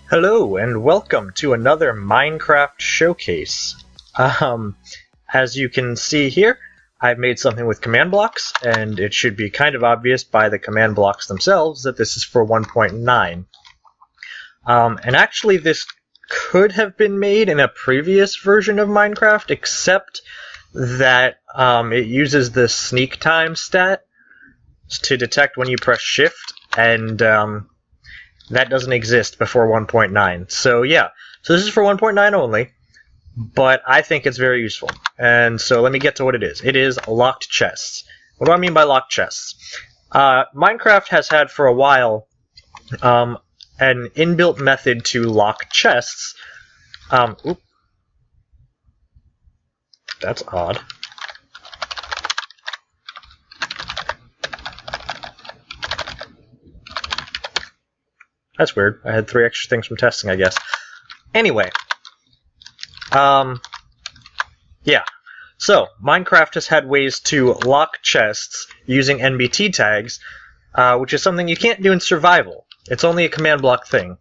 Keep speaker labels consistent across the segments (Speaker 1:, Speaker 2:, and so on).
Speaker 1: Hello and welcome to another Minecraft showcase. As you can see here, I've made something with command blocks, and it should be kind of obvious by the command blocks themselves that this is for 1.9. And actually this could have been made in a previous version of Minecraft, except that it uses the sneak time stat to detect when you press shift, and that doesn't exist before 1.9. So yeah, so this is for 1.9 only, but I think it's very useful. And so let me get to what it is. It is locked chests. What do I mean by locked chests? Minecraft has had for a while an inbuilt method to lock chests. Oop. That's odd. That's weird. I had 3 extra things from testing, I guess. Anyway. Yeah. So, Minecraft has had ways to lock chests using NBT tags, which is something you can't do in survival. It's only a command block thing.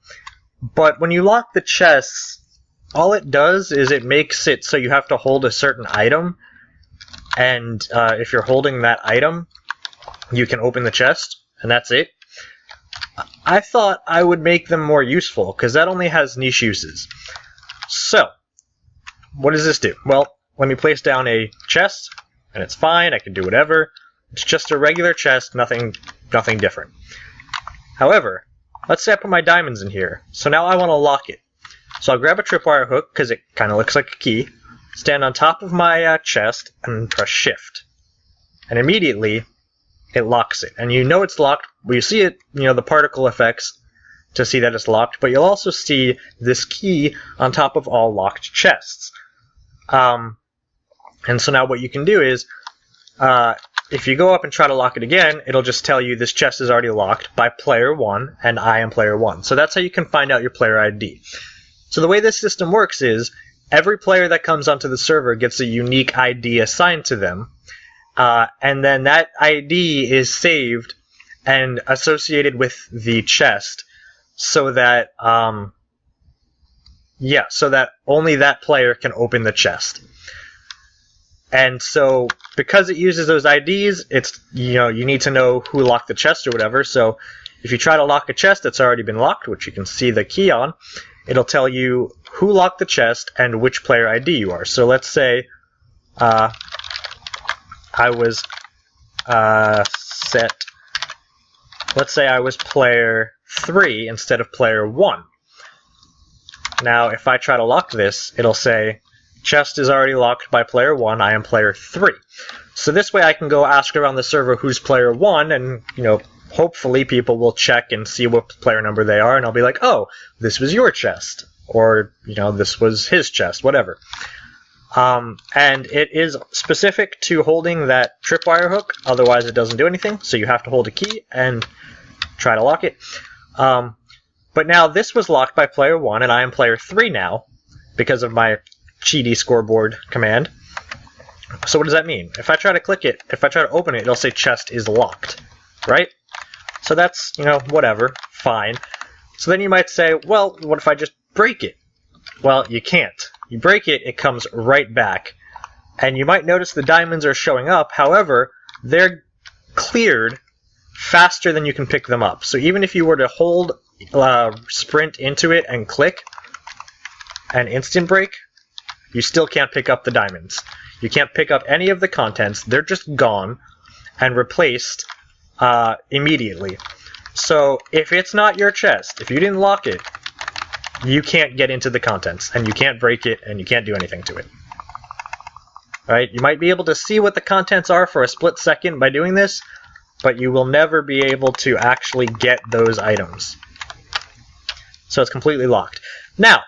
Speaker 1: But when you lock the chests, all it does is it makes it so you have to hold a certain item, and if you're holding that item, you can open the chest, and that's it. I thought I would make them more useful, because that only has niche uses. So, what does this do? Well, let me place down a chest, and it's fine, I can do whatever. It's just a regular chest, nothing different. However, let's say I put my diamonds in here, so now I want to lock it. So I'll grab a tripwire hook, because it kind of looks like a key, stand on top of my chest, and press shift. And immediately, it locks it. And you know it's locked. You see it, the particle effects to see that it's locked, but you'll also see this key on top of all locked chests. And so now what you can do is, if you go up and try to lock it again, it'll just tell you this chest is already locked by player 1, and I am player 1. So that's how you can find out your player ID. So the way this system works is, every player that comes onto the server gets a unique ID assigned to them, and then that ID is saved and associated with the chest, so that so that only that player can open the chest. And so because it uses those IDs, it's you need to know who locked the chest or whatever. So if you try to lock a chest that's already been locked, which you can see the key on, it'll tell you who locked the chest and which player ID you are. So let's say I was let's say I was player 3 instead of player 1. Now, if I try to lock this, it'll say, chest is already locked by player 1, I am player 3. So this way I can go ask around the server who's player 1, and, hopefully people will check and see what player number they are, and I'll be like, oh, this was your chest, or, this was his chest, whatever. And it is specific to holding that tripwire hook, otherwise it doesn't do anything, so you have to hold a key and try to lock it. But now this was locked by player 1, and I am player 3 now, because of my cheaty scoreboard command. So what does that mean? If I try to click it, if I try to open it, it'll say chest is locked, right? So that's, whatever, fine. So then you might say, well, what if I just break it? Well, you can't. You break it, it comes right back. And you might notice the diamonds are showing up, however, they're cleared faster than you can pick them up. So even if you were to hold, sprint into it and click, and instant break, you still can't pick up the diamonds. You can't pick up any of the contents, they're just gone and replaced immediately. So if it's not your chest, if you didn't lock it, you can't get into the contents, and you can't break it, and you can't do anything to it. Right? You might be able to see what the contents are for a split second by doing this, but you will never be able to actually get those items. So it's completely locked. Now,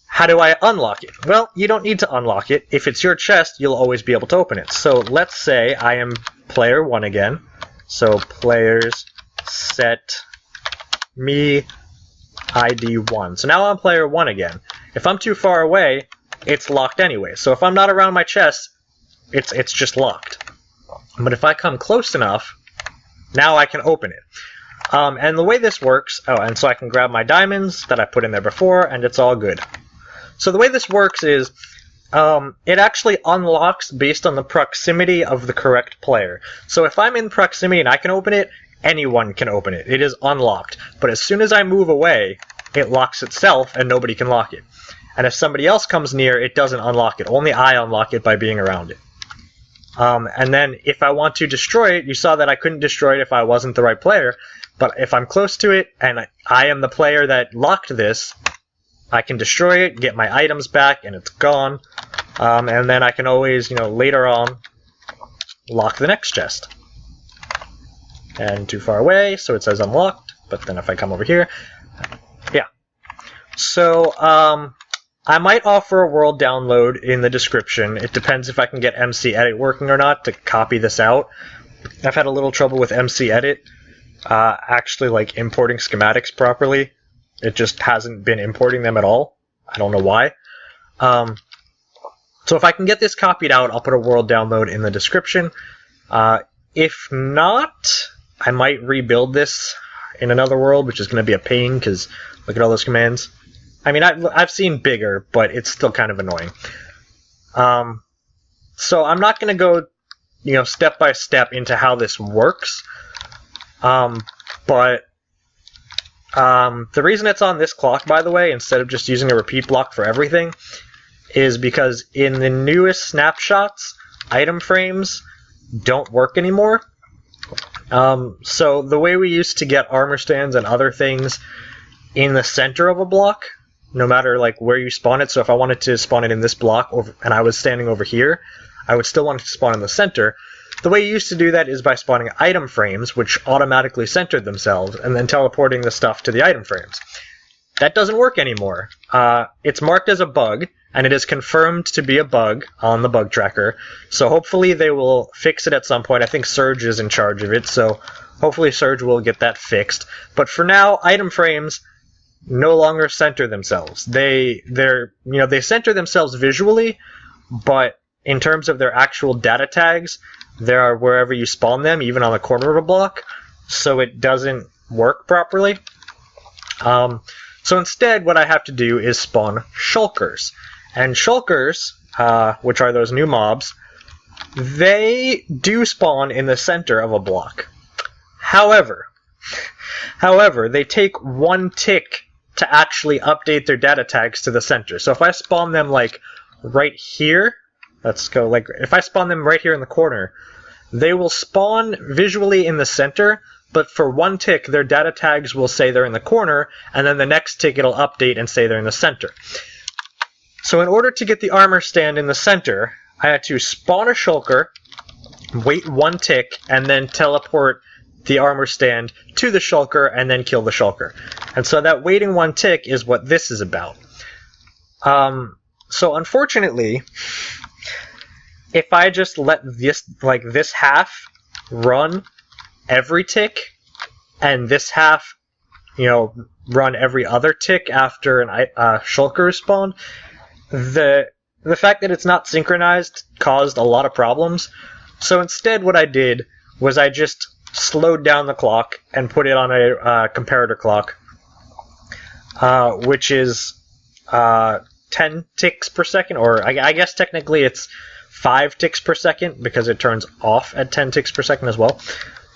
Speaker 1: how do I unlock it? Well, you don't need to unlock it. If it's your chest, you'll always be able to open it. So let's say I am player 1 again. So players set me ID 1. So now I'm player 1 again. If I'm too far away, it's locked anyway. So if I'm not around my chest, it's just locked. But if I come close enough, now I can open it. And the way this works, and so I can grab my diamonds that I put in there before, and it's all good. So the way this works is, it actually unlocks based on the proximity of the correct player. So if I'm in proximity and I can open it, anyone can open it. It is unlocked. But as soon as I move away, it locks itself and nobody can lock it. And if somebody else comes near, it doesn't unlock it. Only I unlock it by being around it. And then if I want to destroy it, you saw that I couldn't destroy it if I wasn't the right player. But if I'm close to it and I am the player that locked this, I can destroy it, get my items back, and it's gone. And then I can always, later on, lock the next chest. And too far away, so it says unlocked. But then if I come over here, yeah. So, I might offer a world download in the description. It depends if I can get MCEdit working or not to copy this out. I've had a little trouble with MCEdit, actually importing schematics properly. It just hasn't been importing them at all. I don't know why. So if I can get this copied out, I'll put a world download in the description. If not, I might rebuild this in another world, which is going to be a pain because look at all those commands. I mean, I've seen bigger, but it's still kind of annoying. So I'm not going to go, step by step into how this works. But the reason it's on this clock, by the way, instead of just using a repeat block for everything, is because in the newest snapshots, item frames don't work anymore. So the way we used to get armor stands and other things in the center of a block, no matter where you spawn it, so if I wanted to spawn it in this block and I was standing over here, I would still want it to spawn in the center. The way you used to do that is by spawning item frames, which automatically centered themselves, and then teleporting the stuff to the item frames. That doesn't work anymore. It's marked as a bug, and it is confirmed to be a bug on the bug tracker, so hopefully they will fix it at some point. I think Surge is in charge of it, so hopefully Surge will get that fixed. But for now, item frames no longer center themselves. They center themselves visually, but in terms of their actual data tags, they are wherever you spawn them, even on the corner of a block, so it doesn't work properly. So instead, what I have to do is spawn shulkers. And shulkers, which are those new mobs, they do spawn in the center of a block. However, they take 1 tick to actually update their data tags to the center. So if I spawn them right here, let's go if I spawn them right here in the corner, they will spawn visually in the center, but for 1 tick their data tags will say they're in the corner, and then the next tick it'll update and say they're in the center. So in order to get the armor stand in the center, I had to spawn a shulker, wait 1 tick, and then teleport the armor stand to the shulker and then kill the shulker. And so that waiting 1 tick is what this is about. So unfortunately, if I just let this half run every tick, and this half, run every other tick after a shulker is spawned, the fact that it's not synchronized caused a lot of problems. So instead what I did was I just slowed down the clock and put it on a comparator clock, which is 10 ticks per second, or I guess technically it's 5 ticks per second because it turns off at 10 ticks per second as well.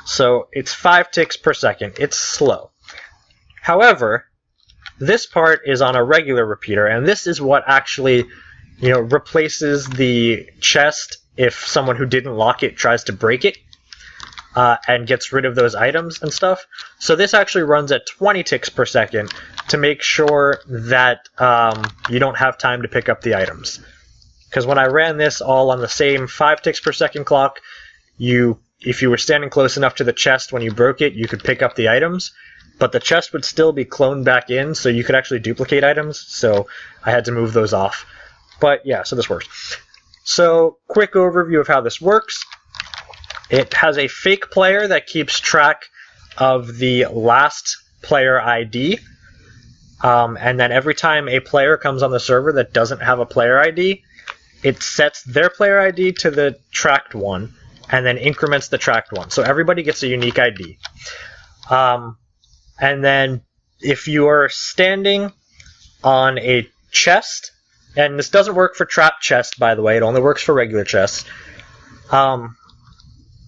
Speaker 1: So it's 5 ticks per second. It's slow. However, this part is on a regular repeater, and this is what actually, replaces the chest if someone who didn't lock it tries to break it. And gets rid of those items and stuff. So this actually runs at 20 ticks per second to make sure that you don't have time to pick up the items. Because when I ran this all on the same 5 ticks per second clock, if you were standing close enough to the chest when you broke it, you could pick up the items, but the chest would still be cloned back in, so you could actually duplicate items, so I had to move those off. But yeah, so this works. So, quick overview of how this works. It has a fake player that keeps track of the last player ID, and then every time a player comes on the server that doesn't have a player ID, it sets their player ID to the tracked one, and then increments the tracked one. So everybody gets a unique ID. And then if you are standing on a chest, and this doesn't work for trap chest, by the way, it only works for regular chests.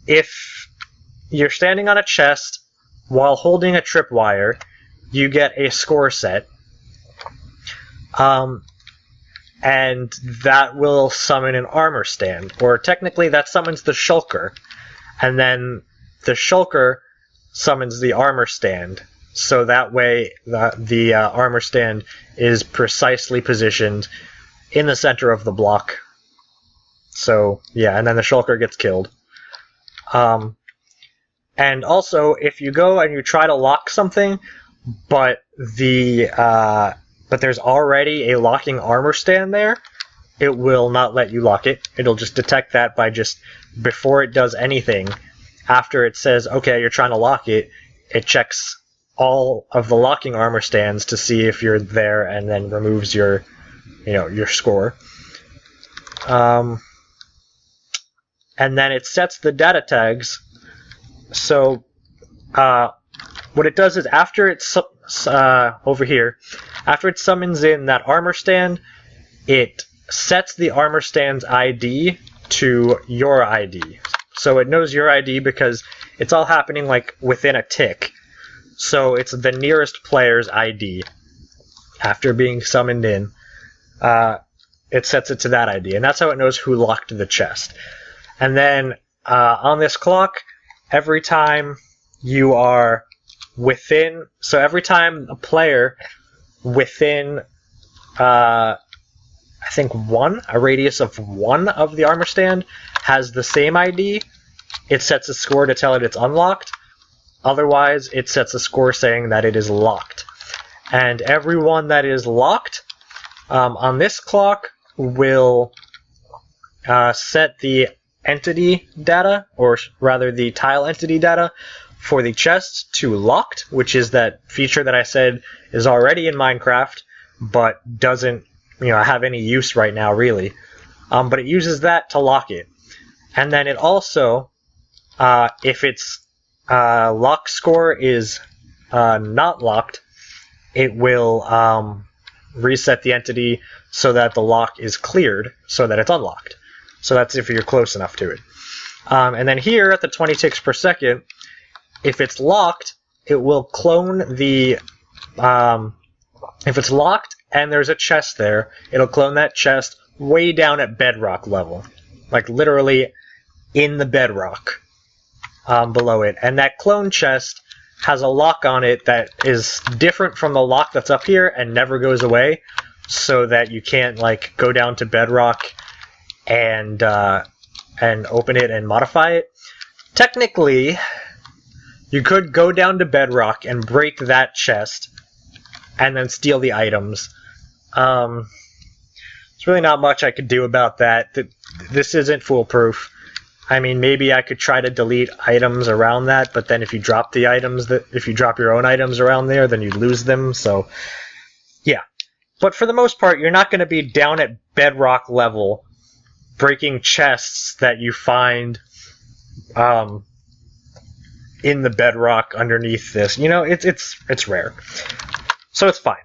Speaker 1: If you're standing on a chest while holding a tripwire, you get a score set. And that will summon an armor stand, or technically that summons the shulker, and then the shulker summons the armor stand, so that way the armor stand is precisely positioned in the center of the block. So yeah, and then the shulker gets killed. And also, if you go and you try to lock something, but there's already a locking armor stand there, it will not let you lock it. It'll just detect that by just, before it does anything, after it says, okay, you're trying to lock it, it checks all of the locking armor stands to see if you're there, and then removes your score. And then it sets the data tags. So what it does is, after it's over here, after it summons in that armor stand, it sets the armor stand's ID to your ID. So it knows your ID because it's all happening like within a tick. So it's the nearest player's ID. After being summoned in, it sets it to that ID, and that's how it knows who locked the chest. And then on this clock, every time you are within, so every time a player within, I think a radius of 1 of the armor stand has the same ID, it sets a score to tell it it's unlocked. Otherwise, it sets a score saying that it is locked. And everyone that is locked on this clock will set the entity data, or rather the tile entity data, for the chest to locked, which is that feature that I said is already in Minecraft, but doesn't have any use right now, really. But it uses that to lock it. And then it also, if its lock score is not locked, it will reset the entity so that the lock is cleared, so that it's unlocked. So that's if you're close enough to it. And then here at the 20 ticks per second, if it's locked, it will clone the... if it's locked and there's a chest there, it'll clone that chest way down at bedrock level. Like literally in the bedrock below it. And that clone chest has a lock on it that is different from the lock that's up here and never goes away, so that you can't like go down to bedrock and open it and modify it. Technically, you could go down to bedrock and break that chest and then steal the items. There's really not much I could do about that. This isn't foolproof. I mean, maybe I could try to delete items around that, but then if you drop the items, if you drop your own items around there, then you'd lose them. So, yeah. But for the most part, you're not going to be down at bedrock level breaking chests that you find in the bedrock underneath this. It's rare. So it's fine.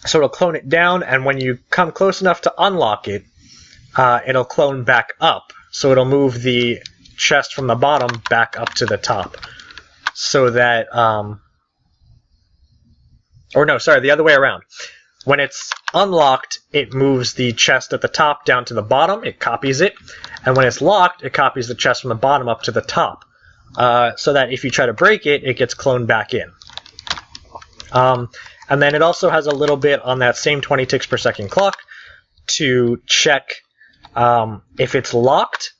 Speaker 1: So it'll clone it down, and when you come close enough to unlock it, it'll clone back up. So it'll move the chest from the bottom back up to the top. So that, or no, sorry, the other way around. When it's unlocked, it moves the chest at the top down to the bottom, it copies it, and when it's locked, it copies the chest from the bottom up to the top. So that if you try to break it, it gets cloned back in. And then it also has a little bit on that same 20 ticks per second clock to check if it's locked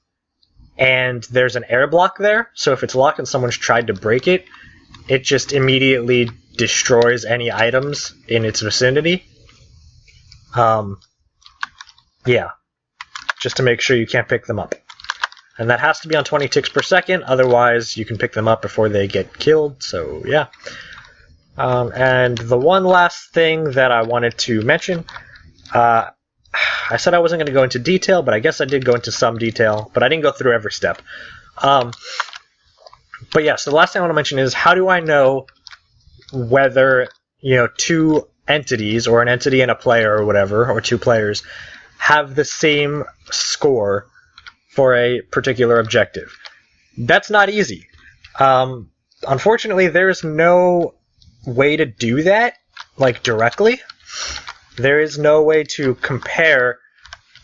Speaker 1: and there's an air block there. So if it's locked and someone's tried to break it, it just immediately destroys any items in its vicinity. Yeah, just to make sure you can't pick them up. And that has to be on 20 ticks per second, otherwise you can pick them up before they get killed, so yeah. And the one last thing that I wanted to mention, I said I wasn't going to go into detail, but I guess I did go into some detail, but I didn't go through every step. But yeah, so the last thing I want to mention is, how do I know whether, two entities, or an entity and a player or whatever, or two players, have the same score for a particular objective. That's not easy. Unfortunately, there's no way to do that, like, directly. There is no way to compare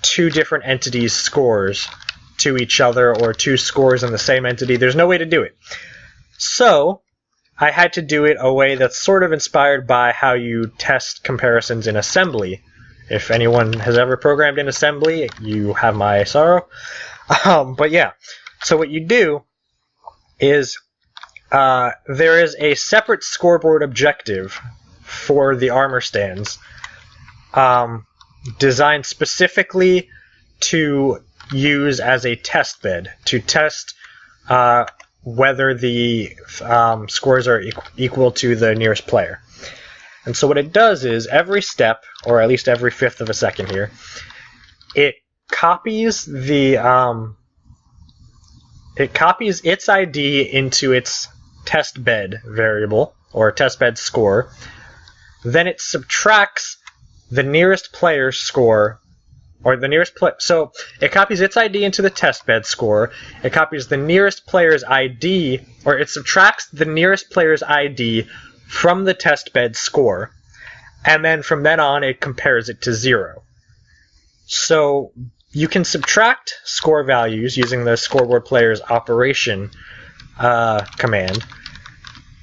Speaker 1: two different entities' scores to each other, or two scores in the same entity. There's no way to do it. So, I had to do it a way that's sort of inspired by how you test comparisons in assembly. If anyone has ever programmed in assembly, you have my sorrow. But yeah, so what you do is there is a separate scoreboard objective for the armor stands, designed specifically to use as a test bed, to test whether the scores are equal to the nearest player. And so what it does is, every step, or at least every fifth of a second here, it copies its ID into its test bed variable, or test bed score. Then it subtracts the nearest player's score, or the nearest so it copies its ID into the test bed score. It copies the nearest player's ID, or it subtracts the nearest player's ID from the test bed score, and then from then on it compares it to 0. So you can subtract score values using the scoreboard player's operation command,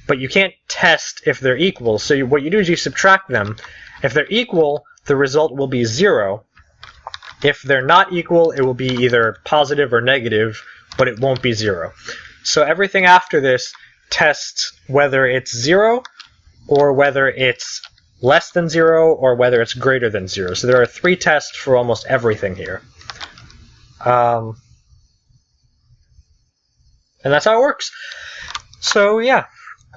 Speaker 1: but you can't test if they're equal. So what you do is you subtract them. If they're equal, the result will be 0. If they're not equal, it will be either positive or negative, but it won't be 0. So everything after this tests whether it's 0, or whether it's less than 0, or whether it's greater than 0. So there are 3 tests for almost everything here. And that's how it works. So yeah,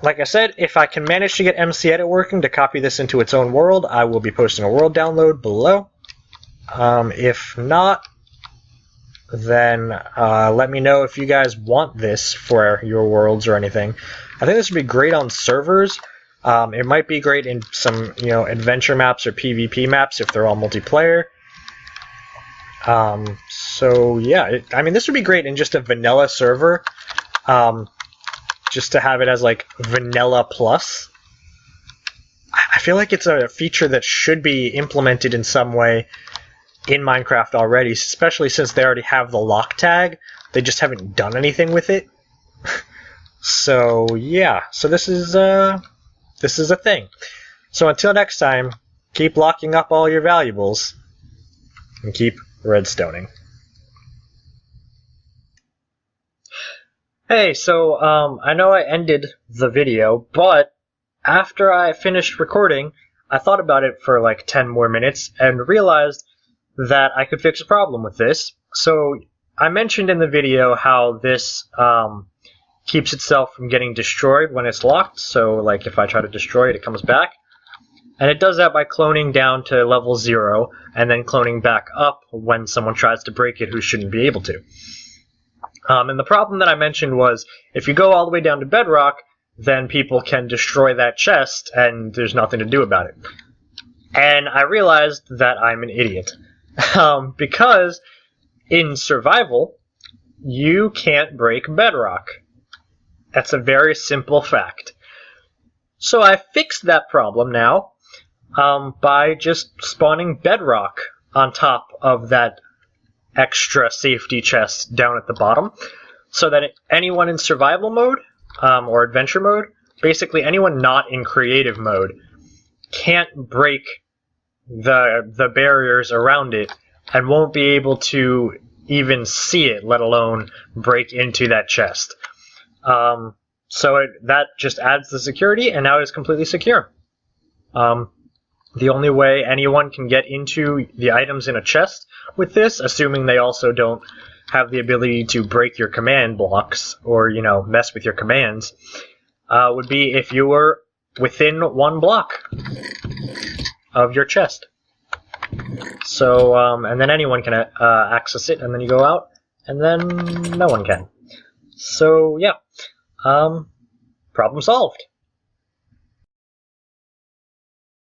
Speaker 1: like I said, if I can manage to get MCEdit working to copy this into its own world, I will be posting a world download below. If not, then let me know if you guys want this for your worlds or anything. I think this would be great on servers. It might be great in some, adventure maps or PvP maps if they're all multiplayer. So yeah, this would be great in just a vanilla server, just to have it as like vanilla plus. I feel like it's a feature that should be implemented in some way in Minecraft already, especially since they already have the lock tag. They just haven't done anything with it. So yeah, so this is a thing. So until next time, keep locking up all your valuables and keep redstoning. Hey, so I know I ended the video, but after I finished recording, I thought about it for like 10 more minutes and realized that I could fix a problem with this. So I mentioned in the video how this keeps itself from getting destroyed when it's locked. So like if I try to destroy it, it comes back. And it does that by cloning down to level 0 and then cloning back up when someone tries to break it who shouldn't be able to. And the problem that I mentioned was, if you go all the way down to bedrock, then people can destroy that chest and there's nothing to do about it. And I realized that I'm an idiot. Because in survival, you can't break bedrock. That's a very simple fact. So I fixed that problem now by just spawning bedrock on top of that extra safety chest down at the bottom, so that anyone in survival mode or adventure mode, basically anyone not in creative mode, can't break the barriers around it and won't be able to even see it, let alone break into that chest. So that just adds the security, and now it's completely secure. The only way anyone can get into the items in a chest with this, assuming they also don't have the ability to break your command blocks or, mess with your commands, would be if you were within 1 block of your chest. So, and then anyone can access it, and then you go out, and then no one can. So, yeah. Problem solved.